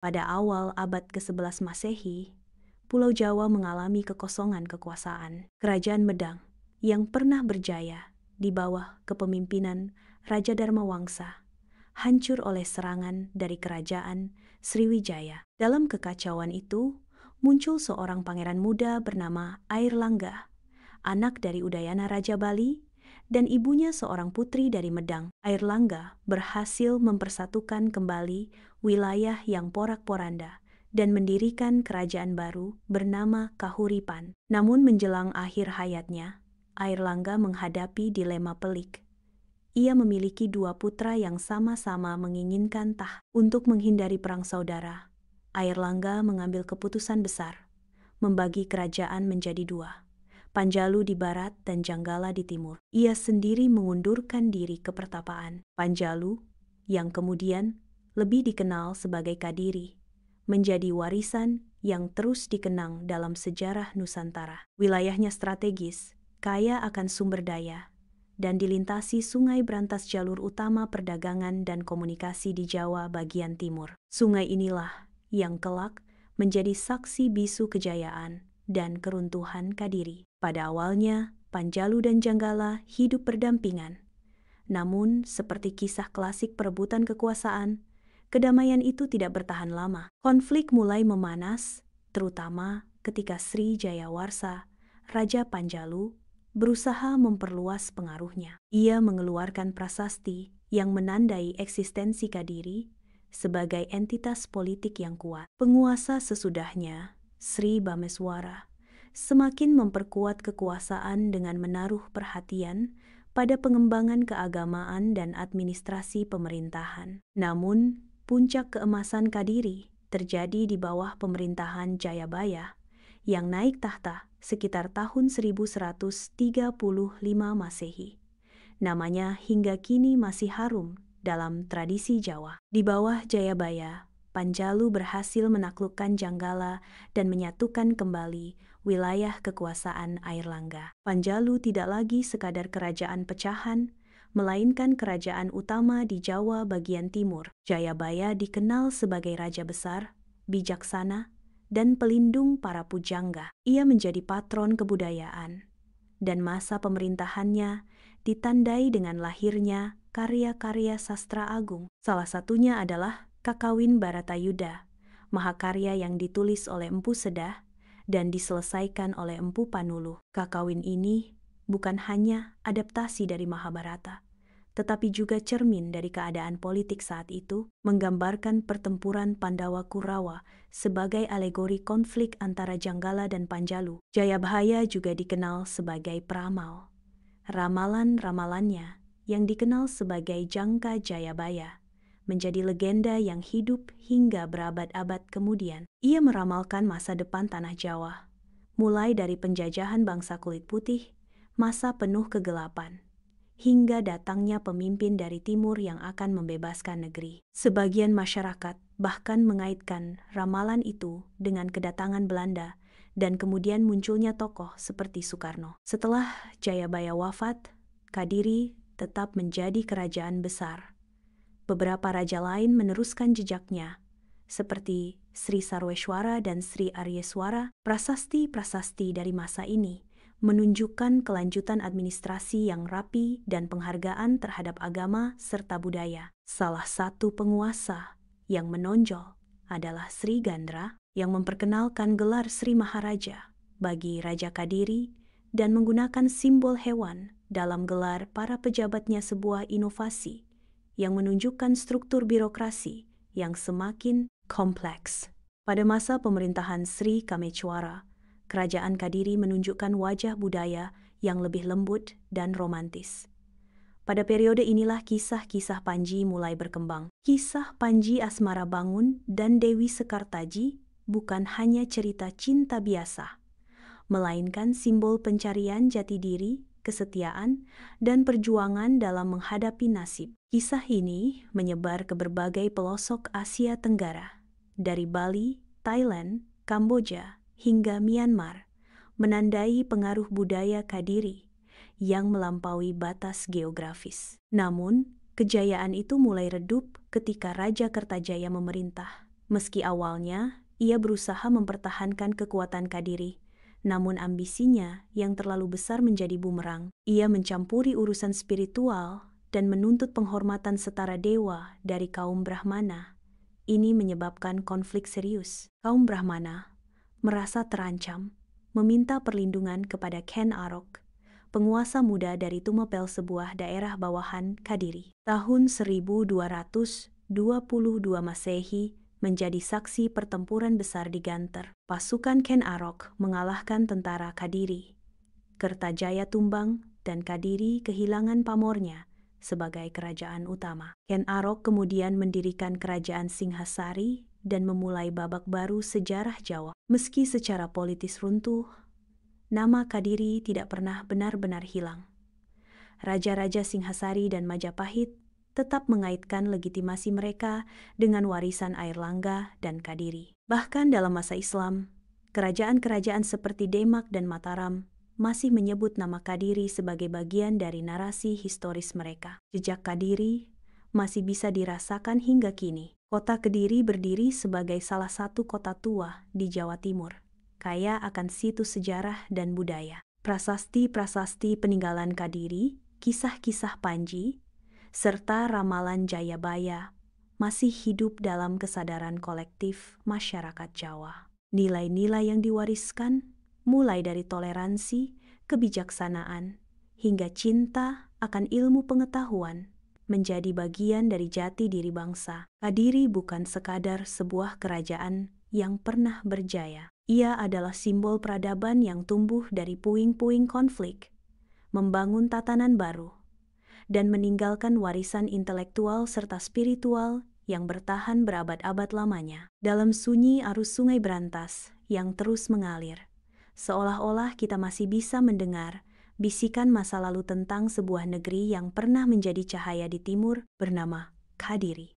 Pada awal abad ke-11 Masehi, Pulau Jawa mengalami kekosongan kekuasaan. Kerajaan Medang yang pernah berjaya di bawah kepemimpinan Raja Dharmawangsa hancur oleh serangan dari kerajaan Sriwijaya. Dalam kekacauan itu, muncul seorang pangeran muda bernama Airlangga, anak dari Udayana Raja Bali, dan ibunya seorang putri dari Medang. Airlangga berhasil mempersatukan kembali wilayah yang porak-poranda dan mendirikan kerajaan baru bernama Kahuripan. Namun menjelang akhir hayatnya, Airlangga menghadapi dilema pelik. Ia memiliki dua putra yang sama-sama menginginkan tahta. Untuk menghindari perang saudara, Airlangga mengambil keputusan besar, membagi kerajaan menjadi dua, Panjalu di barat dan Janggala di timur. Ia sendiri mengundurkan diri ke pertapaan. Panjalu, yang kemudian lebih dikenal sebagai Kadiri, menjadi warisan yang terus dikenang dalam sejarah Nusantara. Wilayahnya strategis, kaya akan sumber daya, dan dilintasi sungai berantas jalur utama perdagangan dan komunikasi di Jawa bagian timur. Sungai inilah yang kelak menjadi saksi bisu kejayaan dan keruntuhan Kadiri. Pada awalnya, Panjalu dan Janggala hidup berdampingan. Namun, seperti kisah klasik perebutan kekuasaan, kedamaian itu tidak bertahan lama. Konflik mulai memanas, terutama ketika Sri Jayawarsa, Raja Panjalu, berusaha memperluas pengaruhnya. Ia mengeluarkan prasasti yang menandai eksistensi Kadiri sebagai entitas politik yang kuat. Penguasa sesudahnya, Sri Bameswara, semakin memperkuat kekuasaan dengan menaruh perhatian pada pengembangan keagamaan dan administrasi pemerintahan. Namun, puncak keemasan Kadiri terjadi di bawah pemerintahan Jayabaya yang naik tahta sekitar tahun 1135 Masehi. Namanya hingga kini masih harum dalam tradisi Jawa. Di bawah Jayabaya, Panjalu berhasil menaklukkan Janggala dan menyatukan kembali wilayah kekuasaan Airlangga. Panjalu tidak lagi sekadar kerajaan pecahan, melainkan kerajaan utama di Jawa bagian timur. Jayabaya dikenal sebagai raja besar, bijaksana, dan pelindung para pujangga. Ia menjadi patron kebudayaan, dan masa pemerintahannya ditandai dengan lahirnya karya-karya sastra agung. Salah satunya adalah Kakawin Baratayuda, mahakarya yang ditulis oleh Empu Sedah dan diselesaikan oleh Empu Panuluh. Kakawin ini bukan hanya adaptasi dari Mahabharata, tetapi juga cermin dari keadaan politik saat itu, menggambarkan pertempuran Pandawa-Kurawa sebagai alegori konflik antara Janggala dan Panjalu. Jayabaya juga dikenal sebagai peramal. Ramalan-ramalannya yang dikenal sebagai Jangka Jayabaya menjadi legenda yang hidup hingga berabad-abad kemudian. Ia meramalkan masa depan tanah Jawa, mulai dari penjajahan bangsa kulit putih, masa penuh kegelapan, hingga datangnya pemimpin dari timur yang akan membebaskan negeri. Sebagian masyarakat bahkan mengaitkan ramalan itu dengan kedatangan Belanda dan kemudian munculnya tokoh seperti Soekarno. Setelah Jayabaya wafat, Kadiri tetap menjadi kerajaan besar. Beberapa raja lain meneruskan jejaknya, seperti Sri Sarweswara dan Sri Aryeswara. Prasasti-prasasti dari masa ini menunjukkan kelanjutan administrasi yang rapi dan penghargaan terhadap agama serta budaya. Salah satu penguasa yang menonjol adalah Sri Gandra yang memperkenalkan gelar Sri Maharaja bagi Raja Kadiri dan menggunakan simbol hewan dalam gelar para pejabatnya, sebuah inovasi yang menunjukkan struktur birokrasi yang semakin kompleks. Pada masa pemerintahan Sri Kamechwara, kerajaan Kadiri menunjukkan wajah budaya yang lebih lembut dan romantis. Pada periode inilah kisah-kisah Panji mulai berkembang. Kisah Panji Asmara Bangun dan Dewi Sekartaji bukan hanya cerita cinta biasa, melainkan simbol pencarian jati diri, kesetiaan, dan perjuangan dalam menghadapi nasib. Kisah ini menyebar ke berbagai pelosok Asia Tenggara, dari Bali, Thailand, Kamboja, hingga Myanmar, menandai pengaruh budaya Kadiri yang melampaui batas geografis. Namun, kejayaan itu mulai redup ketika Raja Kertajaya memerintah Meski awalnya ia berusaha mempertahankan kekuatan Kadiri, namun ambisinya yang terlalu besar menjadi bumerang. Ia mencampuri urusan spiritual dan menuntut penghormatan setara dewa dari kaum Brahmana. Ini menyebabkan konflik serius. Kaum Brahmana merasa terancam, meminta perlindungan kepada Ken Arok, penguasa muda dari Tumapel, sebuah daerah bawahan Kadiri. Tahun 1222 Masehi menjadi saksi pertempuran besar di Ganter. Pasukan Ken Arok mengalahkan tentara Kadiri. Kertajaya tumbang dan Kadiri kehilangan pamornya sebagai kerajaan utama. Ken Arok kemudian mendirikan kerajaan Singhasari dan memulai babak baru sejarah Jawa. Meski secara politis runtuh, nama Kadiri tidak pernah benar-benar hilang. Raja-raja Singhasari dan Majapahit tetap mengaitkan legitimasi mereka dengan warisan Airlangga dan Kadiri. Bahkan dalam masa Islam, kerajaan-kerajaan seperti Demak dan Mataram masih menyebut nama Kadiri sebagai bagian dari narasi historis mereka. Jejak Kadiri masih bisa dirasakan hingga kini. Kota Kediri berdiri sebagai salah satu kota tua di Jawa Timur, kaya akan situs sejarah dan budaya. Prasasti-prasasti peninggalan Kadiri, kisah-kisah Panji, serta ramalan Jayabaya masih hidup dalam kesadaran kolektif masyarakat Jawa. Nilai-nilai yang diwariskan, mulai dari toleransi, kebijaksanaan, hingga cinta akan ilmu pengetahuan, menjadi bagian dari jati diri bangsa. Kadiri bukan sekadar sebuah kerajaan yang pernah berjaya. Ia adalah simbol peradaban yang tumbuh dari puing-puing konflik, membangun tatanan baru, dan meninggalkan warisan intelektual serta spiritual yang bertahan berabad-abad lamanya. Dalam sunyi arus Sungai Brantas yang terus mengalir, seolah-olah kita masih bisa mendengar bisikan masa lalu tentang sebuah negeri yang pernah menjadi cahaya di timur bernama Kadiri.